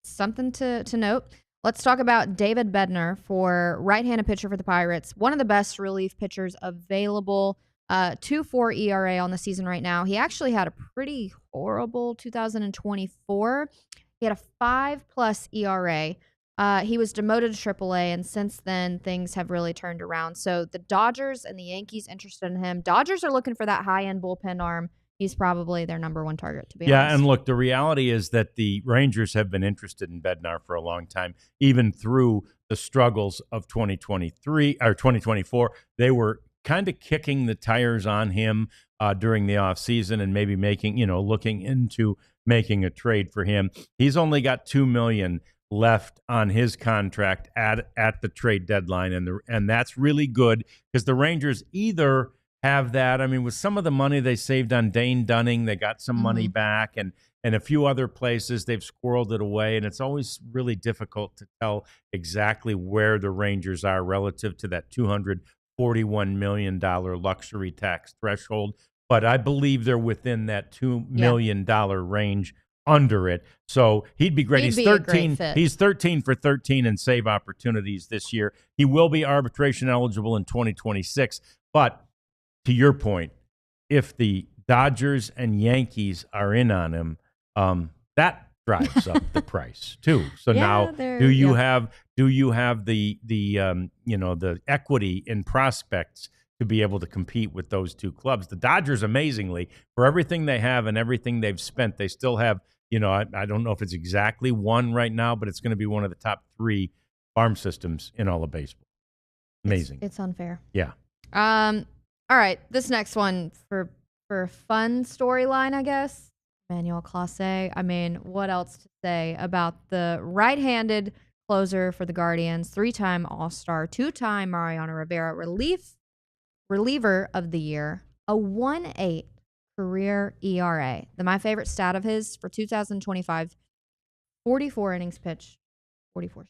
something to note. Let's talk about David Bednar, for right-handed pitcher for the Pirates. One of the best relief pitchers available. 2.4 ERA on the season right now. He actually had a pretty horrible 2024. He had a 5+ ERA. He was demoted to AAA, and since then, things have really turned around. So the Dodgers and the Yankees interested in him. Dodgers are looking for that high-end bullpen arm. He's probably their number one target, to be honest. Yeah, and look, the reality is that the Rangers have been interested in Bednar for a long time, even through the struggles of 2023 or 2024. They were kind of kicking the tires on him during the offseason and maybe looking into making a trade for him. He's only got $2 million left on his contract at the trade deadline, and that's really good because the Rangers either have that. I mean, with some of the money they saved on Dane Dunning, they got some money back, and a few other places they've squirreled it away, and it's always really difficult to tell exactly where the Rangers are relative to that $241 million luxury tax threshold. But I believe they're within that $2 million range under it. So he'd be great. He's 13. He's 13 for 13 in save opportunities this year. He will be arbitration eligible in 2026. But to your point, if the Dodgers and Yankees are in on him, that drives up the price too. So Yeah, now, they're- do you yeah. have the the equity in prospects to be able to compete with those two clubs? The Dodgers, amazingly, for everything they have and everything they've spent, they still have, I don't know if it's exactly one right now, but it's going to be one of the top 3 farm systems in all of baseball. Amazing. It's unfair. Yeah. All right. This next one for a fun storyline, I guess. Emmanuel Clase. I mean, what else to say about the right-handed closer for the Guardians, 3-time All-Star, 2-time Mariano Rivera reliever of the year, a 1.8 career ERA. My favorite stat of his for 2025, 44 innings pitched, 44.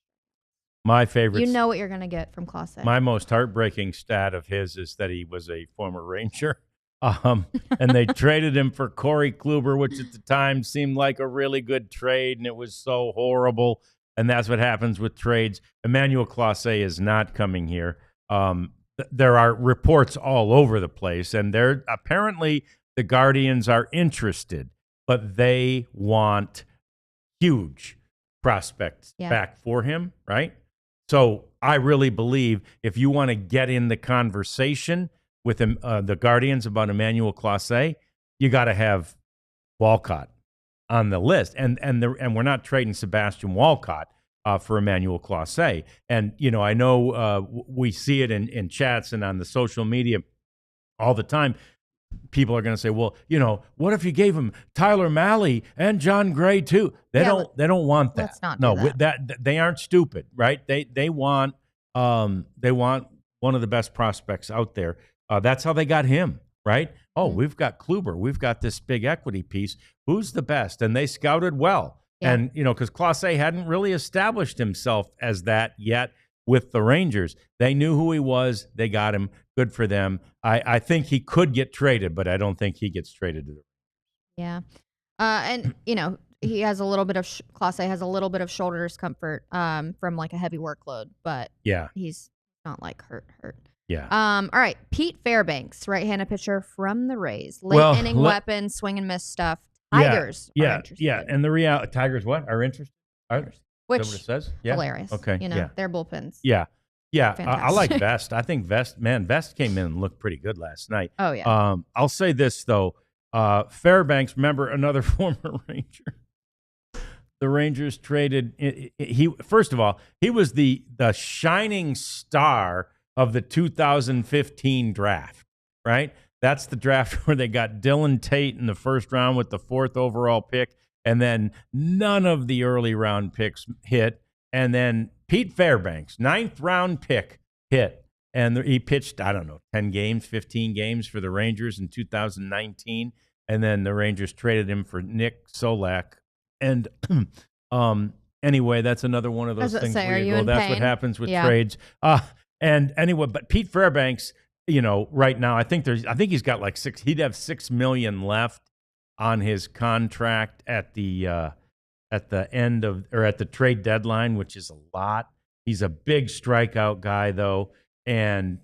My favorite. You know what you're going to get from Clase. My most heartbreaking stat of his is that he was a former Ranger. And they traded him for Corey Kluber, which at the time seemed like a really good trade, and it was so horrible. And that's what happens with trades. Emmanuel Clase is not coming here. There are reports all over the place, and apparently the Guardians are interested, but they want huge prospects back for him, right? So I really believe if you want to get in the conversation with the Guardians about Emmanuel Clase, you got to have Walcott on the list, and we're not trading Sebastian Walcott for Emmanuel Clase. And I know we see it in chats and on the social media all the time. People are going to say, well, what if you gave him Tyler Mahle and John Gray too? They don't want that. Let's not no, do that. They aren't stupid, right? They want one of the best prospects out there. That's how they got him, right? Oh, we've got Kluber. We've got this big equity piece. Who's the best? And they scouted well. Yeah. And, because Clase hadn't really established himself as that yet with the Rangers. They knew who he was. They got him. Good for them. I think he could get traded, but I don't think he gets traded to the Rangers. Yeah. And, he has a little bit of Clase has a little bit of shoulder discomfort from like a heavy workload, but he's not like hurt. Yeah. All right. Pete Fairbanks, right-handed pitcher from the Rays. Late inning weapon, swing and miss stuff. Tigers are interested. Yeah. And the reality, Tigers what? Are interested? Which is that what it says? Yeah. Hilarious. Okay. Their bullpens. Yeah. I like Vest. I think Vest came in and looked pretty good last night. Oh, yeah. I'll say this, though. Fairbanks, remember, another former Ranger. The Rangers traded. First of all, he was the shining star of the 2015 draft, right? That's the draft where they got Dylan Tate in the first round with the 4th overall pick, and then none of the early round picks hit. And then Pete Fairbanks, 9th round pick, hit. And he pitched, 10 games, 15 games for the Rangers in 2019. And then the Rangers traded him for Nick Solak. And anyway, that's another one of those things where you go, that's what happens with trades. And anyway, but Pete Fairbanks, right now, I think he's got like he'd have $6 million left on his contract at the end of, or at the trade deadline, which is a lot. He's a big strikeout guy though. And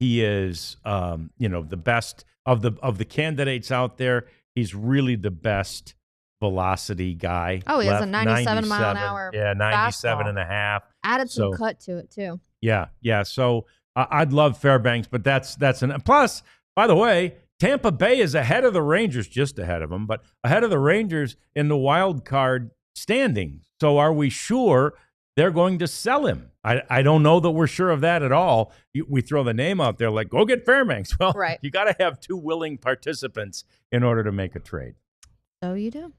he is, the best of the candidates out there. He's really the best velocity guy. Oh, he has a 97 mile an hour. Yeah, 97 fastball. And a half. Added some cut to it too. Yeah. So I'd love Fairbanks, but that's plus. By the way, Tampa Bay is ahead of the Rangers, just ahead of them, but ahead of the Rangers in the wild card standing. So are we sure they're going to sell him? I don't know that we're sure of that at all. We throw the name out there like, go get Fairbanks. Well, right. You got to have 2 willing participants in order to make a trade. So you do.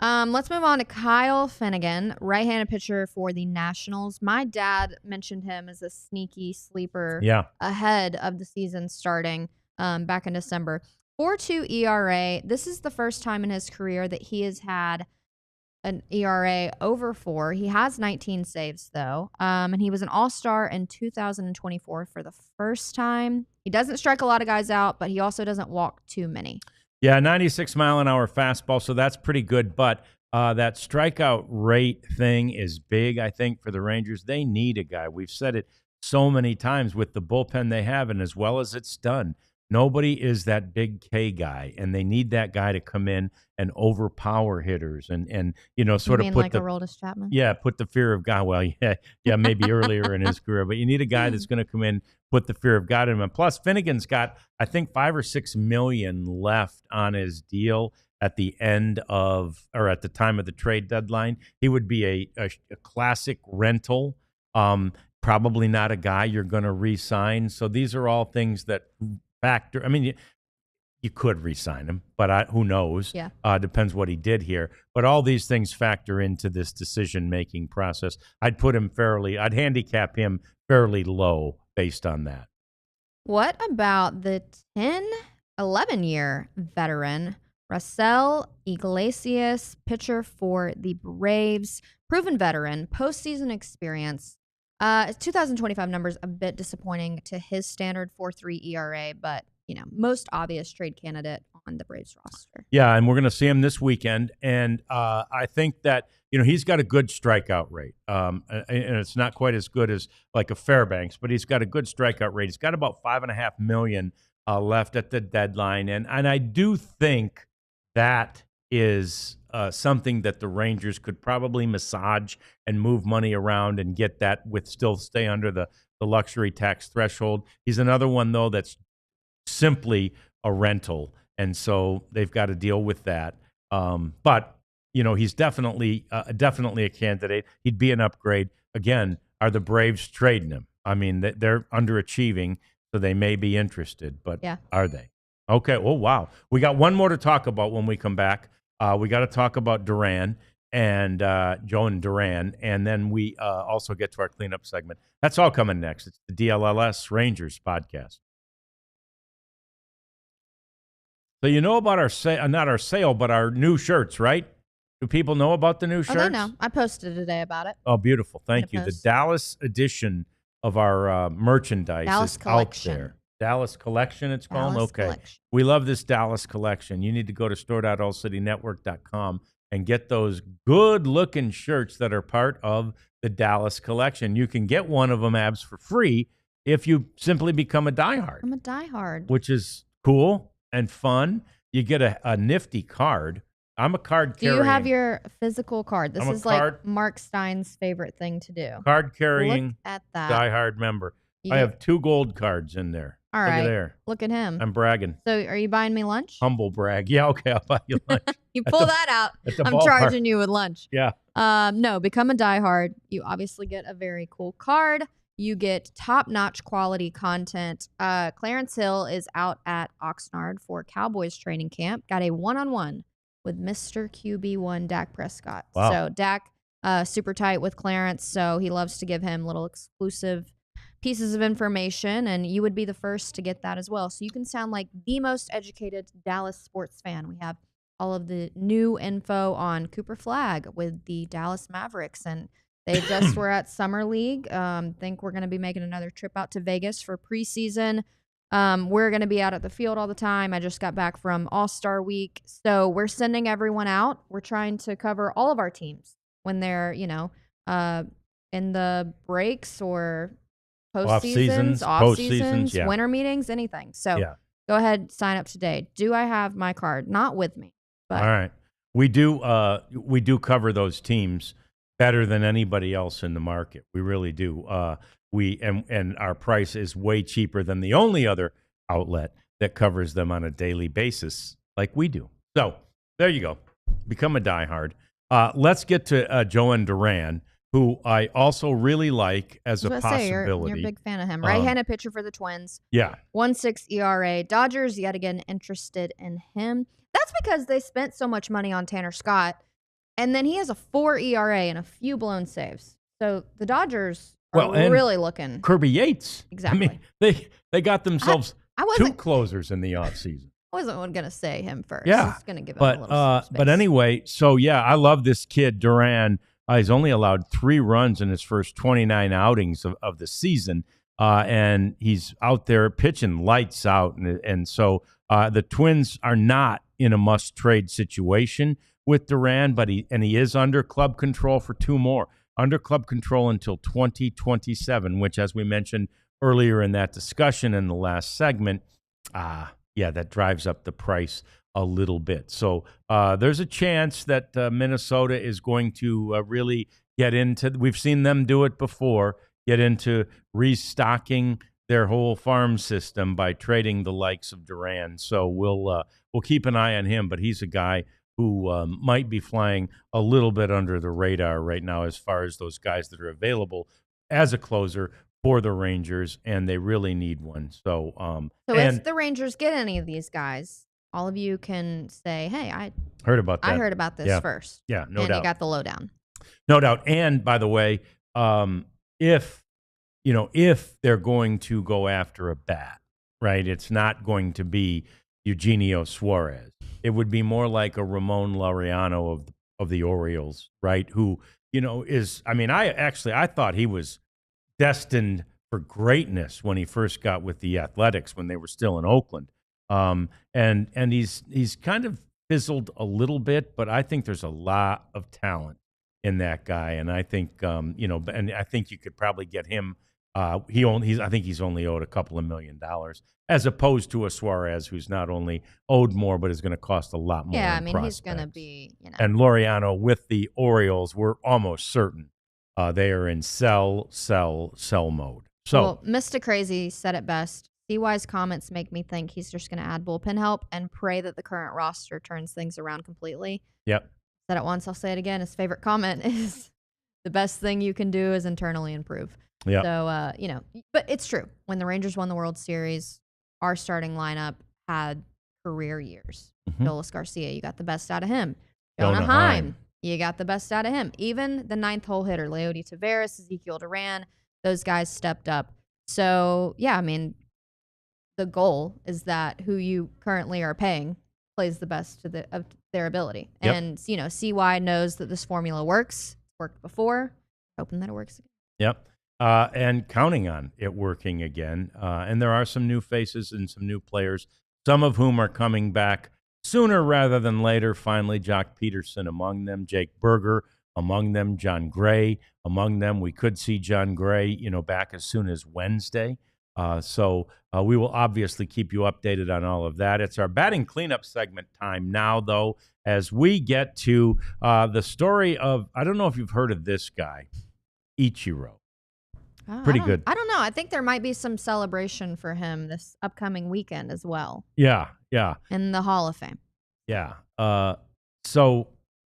Let's move on to Kyle Finnegan, right-handed pitcher for the Nationals. My dad mentioned him as a sneaky sleeper ahead of the season starting back in December. 4.2 ERA. This is the first time in his career that he has had an ERA over 4. He has 19 saves, though, and he was an all-star in 2024 for the first time. He doesn't strike a lot of guys out, but he also doesn't walk too many. Yeah, 96 mile an hour fastball, so that's pretty good. But that strikeout rate thing is big, I think, for the Rangers. They need a guy. We've said it so many times with the bullpen they have, and as well as it's done, Nobody is that big K guy, and they need that guy to come in and overpower hitters and sort You of mean put like the Aroldis Chapman? put the fear of God. Well, yeah, maybe earlier in his career, but you need a guy that's going to come in, put the fear of God in him. And plus, Finnegan's got, I think, $5 or $6 million left on his deal at the end of, or at the time of the trade deadline. He would be a classic rental. Probably not a guy you're going to re-sign. So these are all things that factor. I mean, you could re-sign him, but who knows? Yeah. Depends what he did here. But all these things factor into this decision-making process. I'd handicap him fairly low based on that. What about the 11-year veteran, Raisel Iglesias, pitcher for the Braves, proven veteran, postseason experience. 2025 numbers a bit disappointing to his standard 4.3 ERA, but most obvious trade candidate on the Braves roster. Yeah, and we're going to see him this weekend, and I think that he's got a good strikeout rate, and it's not quite as good as like a Fairbanks, but he's got a good strikeout rate. He's got about $5.5 million left at the deadline, and I do think that is something that the Rangers could probably massage and move money around and get that with still stay under the luxury tax threshold. He's another one though that's simply a rental, and so they've got to deal with that. But he's definitely a candidate. He'd be an upgrade. Again, are the Braves trading him? I mean, they're underachieving, so they may be interested, but are they? Okay. Oh, wow. We got one more to talk about when we come back. We got to talk about Duran and Joan Duran, and then we also get to our cleanup segment. That's all coming next. It's the DLLS Rangers podcast. So you know about our not our sale, but our new shirts, right? Do people know about the new shirts? Oh, they know. I posted today about it. Oh, beautiful. Thank you. The Dallas edition of our merchandise Dallas is collection. out there. Dallas Collection, it's called? Dallas Okay. Collection. We love this Dallas Collection. You need to go to store.allcitynetwork.com and get those good-looking shirts that are part of the Dallas Collection. You can get one of them, Abs, for free if you simply become a diehard. I'm a diehard. Which is cool and fun. You get a nifty card. I'm a card carrying. Do you have your physical card? This is like Mark Stein's favorite thing to do. Card carrying. Look at that. Diehard member. I have 2 gold cards in there. All right. Look at there. Look at him. I'm bragging. So are you buying me lunch? Humble brag. Yeah, okay, I'll buy you lunch. You pull that out. I'm charging you with lunch. Yeah. No, become a diehard. You obviously get a very cool card. You get top-notch quality content. Clarence Hill is out at Oxnard for Cowboys training camp. Got a one-on-one with Mr. QB1 Dak Prescott. Wow. So Dak, super tight with Clarence, so he loves to give him little exclusive pieces of information, and you would be the first to get that as well. So you can sound like the most educated Dallas sports fan. We have all of the new info on Cooper Flagg with the Dallas Mavericks, and they just were at Summer League. Think we're going to be making another trip out to Vegas for preseason. We're going to be out at the field all the time. I just got back from All-Star Week, so we're sending everyone out. We're trying to cover all of our teams when they're, in the breaks or postseasons, off seasons, winter meetings, anything. So go ahead, sign up today. Do I have my card? Not with me. But. All right. We do cover those teams better than anybody else in the market. We really do. And our price is way cheaper than the only other outlet that covers them on a daily basis like we do. So there you go. Become a diehard. Let's get to Joan Duran, who I also really like as a possibility. You're a big fan of him. Right-handed pitcher for the Twins. Yeah. 1.6 ERA. Dodgers, yet again, interested in him. That's because they spent so much money on Tanner Scott, and then he has a 4 ERA and a few blown saves. So the Dodgers are really looking. Kirby Yates. Exactly. I mean, they got themselves I 2 closers in the offseason. I wasn't going to say him first. Yeah. I was going to give him a little space. But anyway, so yeah, I love this kid, Duran. He's only allowed 3 runs in his first 29 outings of the season, and he's out there pitching lights out. And so the Twins are not in a must-trade situation with Duran, but he is under club control for 2 more. Under club control until 2027, which, as we mentioned earlier in that discussion in the last segment, Yeah, that drives up the price a little bit. So there's a chance that Minnesota is going to really get into. We've seen them do it before. Get into restocking their whole farm system by trading the likes of Duran. So we'll keep an eye on him. But he's a guy who might be flying a little bit under the radar right now as far as those guys that are available as a closer for the Rangers, and they really need one. So, if the Rangers get any of these guys, all of you can say, "Hey, I heard about that. I heard about this first." Yeah, no and doubt. You got the lowdown. No doubt. And by the way, if they're going to go after a bat, right? It's not going to be Eugenio Suarez. It would be more like a Ramon Laureano of the Orioles, right? Who is. I mean, I thought he was destined for greatness when he first got with the Athletics when they were still in Oakland. And he's kind of fizzled a little bit, but I think there's a lot of talent in that guy. And I think, and I think you could probably get him. I think he's only owed a couple of $1 million as opposed to a Suarez who's not only owed more, but is going to cost a lot more. Yeah. I mean, he's going to be, And Laureano with the Orioles, we're almost certain they are in sell mode. So, Mr. Crazy said it best. CY's comments make me think he's just going to add bullpen help and pray that the current roster turns things around completely. Yep. Said it once, I'll say it again. His favorite comment is the best thing you can do is internally improve. Yeah. So, but it's true. When the Rangers won the World Series, our starting lineup had career years. Dlls Garcia, you got the best out of him. Jonah Heim, you got the best out of him. Even the ninth hole hitter, Leody Taveras, Ezekiel Duran, those guys stepped up. So, yeah, I mean, the goal is that who you currently are paying plays the best of their ability. Yep. And, CY knows that this formula works. It's worked before. Hoping that it works again. Yep. And counting on it working again. And there are some new faces and some new players, some of whom are coming back sooner rather than later. Finally, Jock Peterson among them, Jake Berger among them, John Gray among them. We could see John Gray, back as soon as Wednesday. So we will obviously keep you updated on all of that. It's our batting cleanup segment time now, though, as we get to the story of, I don't know if you've heard of this guy, Ichiro. Pretty good. I don't know. I think there might be some celebration for him this upcoming weekend as well. Yeah. In the Hall of Fame. Yeah. So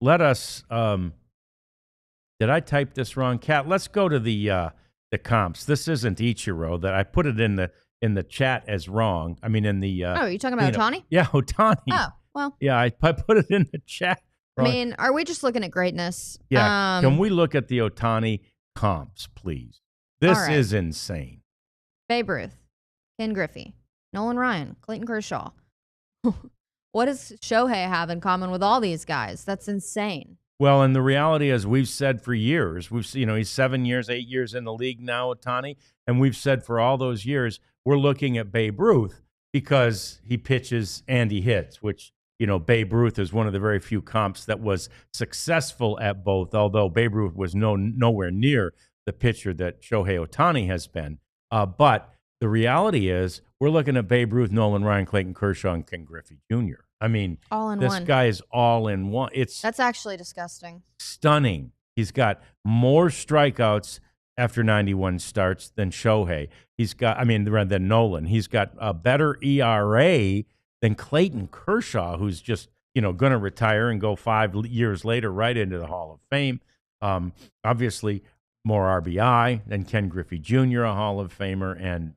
let us. Did I type this wrong, Kat? Let's go to the comps. This isn't Ichiro. That I put it in the chat as wrong. I mean, in the. Are you talking about Ohtani? Yeah, Ohtani. Oh well. Yeah, I put it in the chat wrong. I mean, are we just looking at greatness? Yeah. Can we look at the Ohtani comps, please? This is insane. Babe Ruth, Ken Griffey, Nolan Ryan, Clayton Kershaw. What does Shohei have in common with all these guys? That's insane. Well, and the reality is we've said for years, he's 7 years, 8 years in the league now, Ohtani, and we've said for all those years, we're looking at Babe Ruth because he pitches and he hits, which, Babe Ruth is one of the very few comps that was successful at both, although Babe Ruth was nowhere near the pitcher that Shohei Ohtani has been. But the reality is we're looking at Babe Ruth, Nolan Ryan, Clayton Kershaw, and Ken Griffey Jr. I mean, this guy is all in one. That's actually disgusting. Stunning. He's got more strikeouts after 91 starts than Shohei. Than Nolan. He's got a better ERA than Clayton Kershaw, who's just, going to retire and go 5 years later right into the Hall of Fame. Obviously, more RBI than Ken Griffey Jr., a Hall of Famer, and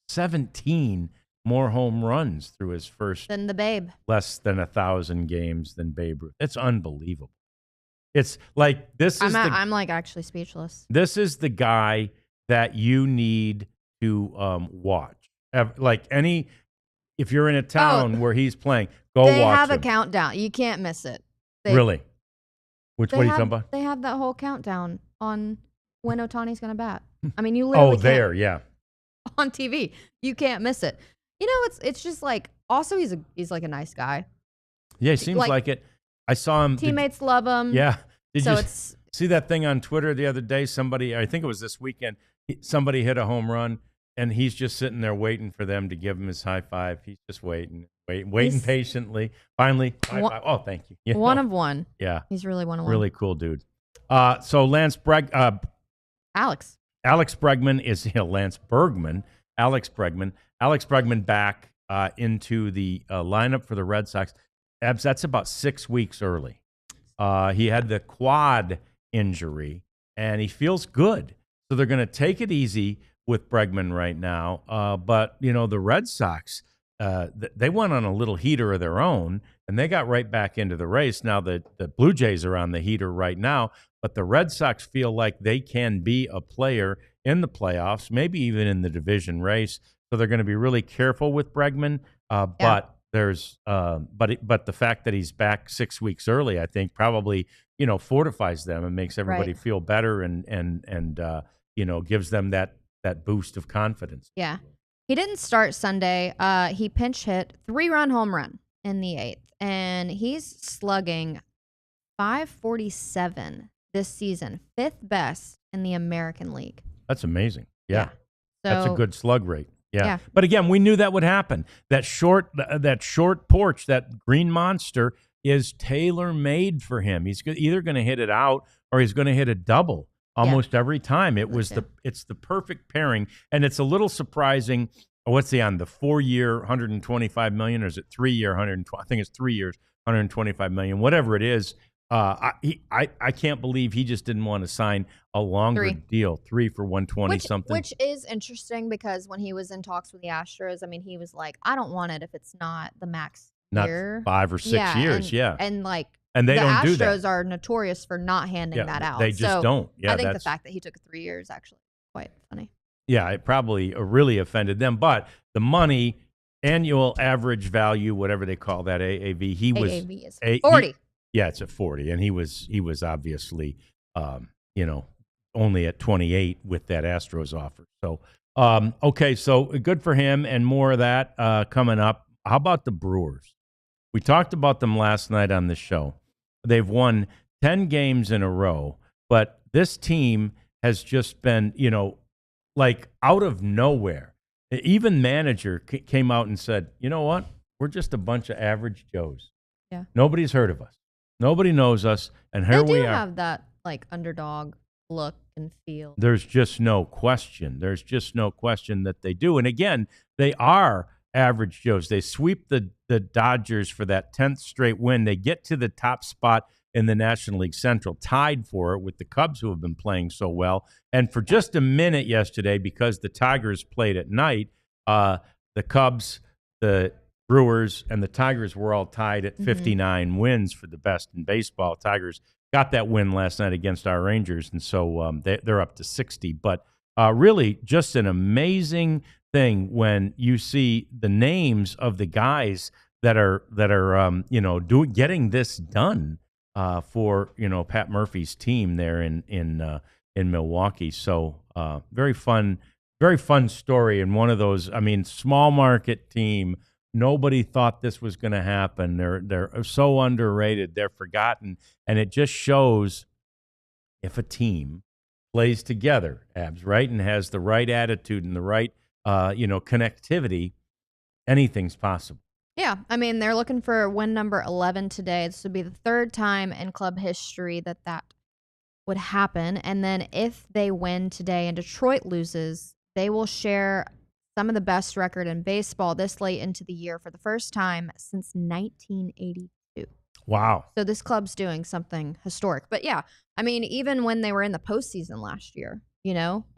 17 more home runs through his first than the Babe. Less than 1,000 games than Babe Ruth. It's unbelievable. It's like I'm like actually speechless. This is the guy that you need to watch. If you're in a town where he's playing, go watch him. They have a countdown. You can't miss it. Really? What are you talking about? They have that whole countdown on when Ohtani's going to bat. I mean, you literally yeah. On TV. You can't miss it. It's just like, also he's like a nice guy. Yeah, he seems like it. I saw him. Teammates love him. Yeah. Did you see that thing on Twitter the other day? Somebody, I think it was this weekend, somebody hit a home run and he's just sitting there waiting for them to give him his high five. He's just waiting He's patiently. Finally, high five. Oh, thank you. You one know? of one. Yeah. He's really one of one. Really cool dude. So Alex Bregman is Lance Bergman. Alex Bregman back into the lineup for the Red Sox. Abs, that's about 6 weeks early. He had the quad injury, and he feels good. So they're going to take it easy with Bregman right now. But, the Red Sox, they went on a little heater of their own, and they got right back into the race. Now the Blue Jays are on the heater right now, but the Red Sox feel like they can be a player in the playoffs, maybe even in the division race. So they're going to be really careful with Bregman. But there's but the fact that he's back 6 weeks early, I think probably fortifies them and makes everybody feel better and gives them that boost of confidence. Yeah. He didn't start Sunday. He pinch hit 3-run home run in the 8th, and he's slugging .547 this season, 5th best in the American League. That's amazing. Yeah. So, that's a good slug rate. Yeah. But again, we knew that would happen. That short porch, that green monster, is tailor-made for him. He's either going to hit it out or he's going to hit a double almost every time. It's the perfect pairing, and it's a little surprising. What's he on, the 4-year, $125 million, or is it 3-year, 120? I think it's 3 years, $125 million, whatever it is. I can't believe he just didn't want to sign a longer deal, 3 for 120 something. Which is interesting because when he was in talks with the Astros, I mean, he was like, I don't want it if it's not the max year. 5 or 6 years, And they don't do that. that. The Astros are notorious for not handing that out. They just don't. Yeah, I think the fact that he took 3 years actually quite funny. Yeah, it probably really offended them. But the money, annual average value, whatever they call that, AAV, AAV is 40. It's at 40, and he was obviously, only at 28 with that Astros offer. So, okay, so good for him, and more of that coming up. How about the Brewers? We talked about them last night on the show. They've won 10 games in a row, but this team has just been, like out of nowhere. Even manager came out and said, you know what? We're just a bunch of average Joes. Yeah. Nobody's heard of us. Nobody knows us, and here we are. They do have that like underdog look and feel. There's just no question. That they do. And again, they are average Joes. They sweep the Dodgers for that 10th straight win. They get to the top spot in the National League Central, tied for it with the Cubs, who have been playing so well. And for just a minute yesterday, because the Tigers played at night, the Cubs, the Brewers, and the Tigers were all tied at 59 wins for the best in baseball. Tigers got that win last night against our Rangers, and so they're up to 60. But really just an amazing thing when you see the names of the guys that are getting this done for Pat Murphy's team there in Milwaukee. So very fun story, and one of those. I mean, small market team. Nobody thought this was going to happen. They're so underrated. They're forgotten, and it just shows if a team plays together, Abs, right, and has the right attitude and the right connectivity, anything's possible. Yeah, I mean, they're looking for win number 11 today. This would be the 3rd time in club history that would happen. And then if they win today and Detroit loses, they will share some of the best record in baseball this late into the year for the first time since 1982. Wow. So this club's doing something historic. But yeah, I mean, even when they were in the postseason last year,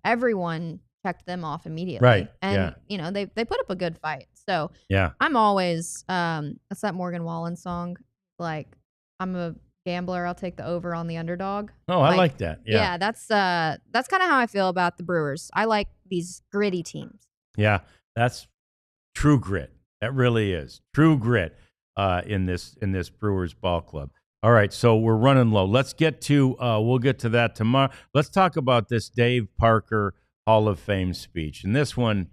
everyone checked them off immediately. Right. And, they put up a good fight. So yeah, I'm always, that's that Morgan Wallen song. Like, I'm a gambler. I'll take the over on the underdog. Oh, I like that. Yeah. That's kind of how I feel about the Brewers. I like these gritty teams. Yeah, that's true grit. That really is true grit in this Brewers ball club. All right, so we're running low. Let's get to we'll get to that tomorrow. Let's talk about this Dave Parker Hall of Fame speech, and this one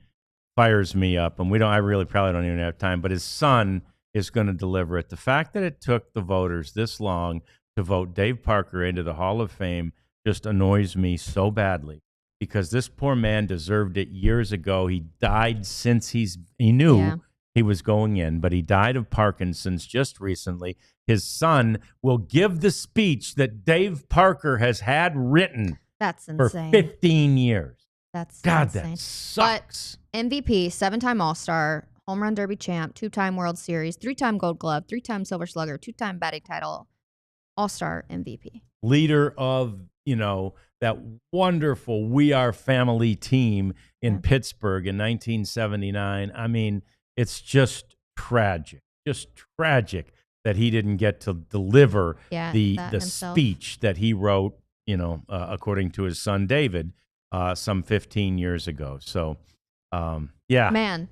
fires me up. And I really probably don't even have time, but his son is going to deliver it. The fact that it took the voters this long to vote Dave Parker into the Hall of Fame just annoys me so badly. because this poor man deserved it years ago. He died since he knew he was going in, but he died of Parkinson's just recently. His son will give the speech that Dave Parker has had written for 15 years. That's God, insane. that sucks. But MVP, 7-time All-Star, home run derby champ, 2-time World Series, 3-time Gold Glove, 3-time Silver Slugger, 2-time batting title, All-Star MVP. Leader of, that wonderful We Are Family team in Pittsburgh in 1979. I mean, it's just tragic that he didn't get to deliver the speech that he wrote, according to his son David, some 15 years ago. So, Man,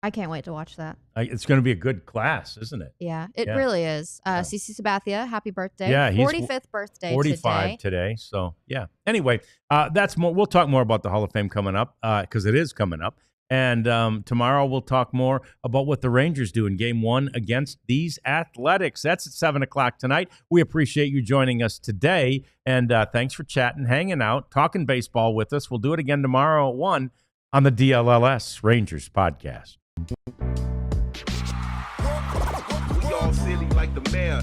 I can't wait to watch that. It's going to be a good class, isn't it? Yeah, it really is. CC Sabathia, happy birthday. Yeah, he's 45th birthday 45 today. So, yeah. Anyway, that's more. We'll talk more about the Hall of Fame coming up because it is coming up. And tomorrow we'll talk more about what the Rangers do in Game 1 against these Athletics. That's at 7 o'clock tonight. We appreciate you joining us today. And thanks for chatting, hanging out, talking baseball with us. We'll do it again tomorrow at 1 on the DLLS Rangers podcast. We all silly like the mayor.